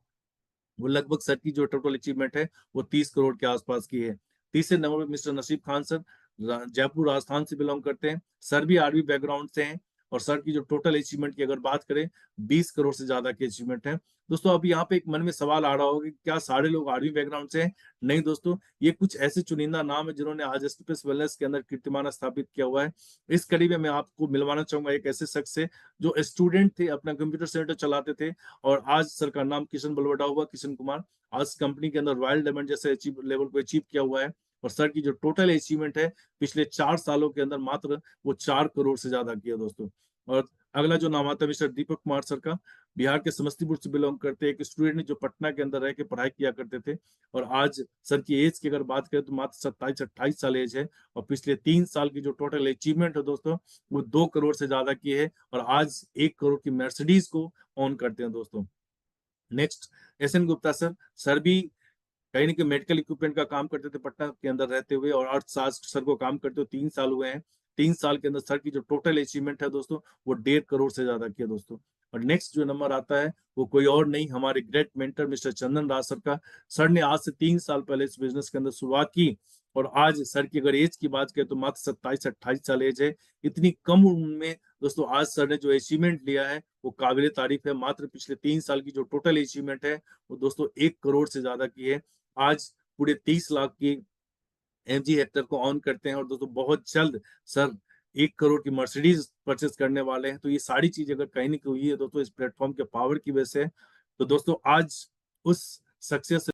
Speaker 1: वो लगभग सर की जो टोटल अचीवमेंट है वो 30 करोड़ के आसपास की है। तीसरे नंबर पर मिस्टर नसीब खान सर जयपुर राजस्थान से बिलोंग करते हैं। सर भी आर्मी बैकग्राउंड से हैं और सर की जो टोटल अचीवमेंट की अगर बात करें 20 करोड़ से ज्यादा की अचीवमेंट है। दोस्तों अब यहाँ पे एक मन में सवाल आ रहा होगा कि क्या सारे लोग आर्मी बैकग्राउंड से हैं? नहीं दोस्तों, ये कुछ ऐसे चुनिंदा नाम है जिन्होंने आज एसटीपीएस वेलनेस के अंदर कीर्तिमान स्थापित किया हुआ है। इस कड़ी में मैं आपको मिलवाना चाहूंगा एक ऐसे शख्स से जो स्टूडेंट थे, अपना कंप्यूटर सेंटर चलाते थे और आज सर का नाम किशन बलवटा हुआ, किशन कुमार। आज कंपनी के अंदर रॉयल डायमंड जैसे लेवल को अचीव किया हुआ है और सर की जो टोटल अचीवमेंट है पिछले 4 सालों के अंदर मात्र वो 4 करोड़ से ज्यादा किया दोस्तों। और अगला जो नाम आता है मिस्टर दीपक कुमार सर का, बिहार के समस्तीपुर से बिलोंग करते हैं। एक स्टूडेंट जो पटना के अंदर रह के पढ़ाई किया करते थे और आज सर की एज की अगर बात करें तो मात्र 27-28 साल एज है और पिछले 3 साल की जो टोटल अचीवमेंट है दोस्तों वो 2 करोड़ से ज्यादा की है और आज 1 करोड़ की मर्सिडीज को ऑन करते हैं दोस्तों। Next S N Gupta sir. Sir भी कहीं ना कहीं मेडिकल इक्विपमेंट का काम करते थे पटना के अंदर रहते हुए और 8 साल सर को काम करते हुए 3 साल हुए हैं। 3 साल के अंदर सर की जो टोटल अचीवमेंट है दोस्तों वो 1.5 करोड़ से ज्यादा की है दोस्तों। और नेक्स्ट जो नंबर आता है वो कोई और नहीं, हमारे ग्रेट मेंटर मिस्टर चंदन राज सर का। सर ने आज से 3 साल पहले इस बिजनेस के अंदर शुरुआत की और आज सर की अगर एज की बात करें तो मात्र 27-28 साल एज है। इतनी कम उम्र में दोस्तों आज सर ने जो अचीवमेंट लिया है वो काबिल तारीफ है। मात्र पिछले 3 साल की जो टोटल अचीवमेंट है वो दोस्तों 1 करोड़ से ज्यादा की है। आज पूरे 30 लाख की एमजी हेक्टर को ऑन करते हैं और दोस्तों बहुत जल्द सर 1 करोड़ की मर्सिडीज परचेस करने वाले हैं। तो ये सारी चीज अगर कहीं ना कहीं हुई है दोस्तों इस प्लेटफॉर्म के पावर की वजह से। तो दोस्तों आज उस सक्सेस